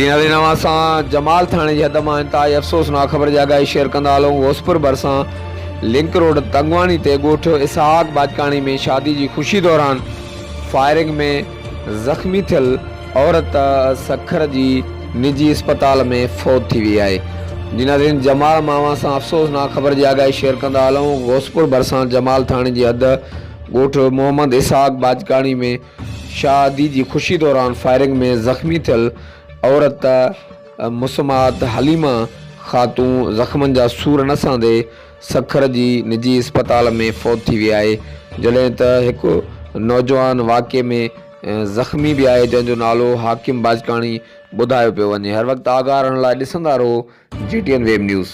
दीनारी नवां सां जमाल थाणे जी हद मां इंतहाई अफ़सोसनाक ख़बर जी आगाही शेयर कंदा हलूं। घोसपुर भरिसां लिंक रोड तंगवाणी ते ॻोठ इसहाक बाजकाणी में शादी की खुशी दौरान फायरिंग में ज़ख़्मी थियल औरत सखर जी निजी अस्पताल में फौत थी वई आहे। दीनारीन जमाल मावा सां अफ़सोसनाक ख़बर जी आगाही शेयर कंदा हलूं। घोसपुर भरिसां जमाल थाणे जी हद ॻोठ मोहम्मद इसहाक बाजकाणी में शादी की खुशी दौरान फायरिंग में ज़ख़्मी थियल औरत मुसमात हलीमा ख़ातून ज़ख़्मनि जा सूर न सहंदे सखर जी निजी अस्पताल में फौत थी वई आहे, जॾहिं त हिकु नौजवान वाक़े में ज़ख़्मी भी आहे, जंहिंजो नालो हाकिम बाजकाणी ॿुधायो पियो वञे। हर वक़्तु आगाह रहण लाइ ॾिसंदा रहो GTN वेब न्यूज़।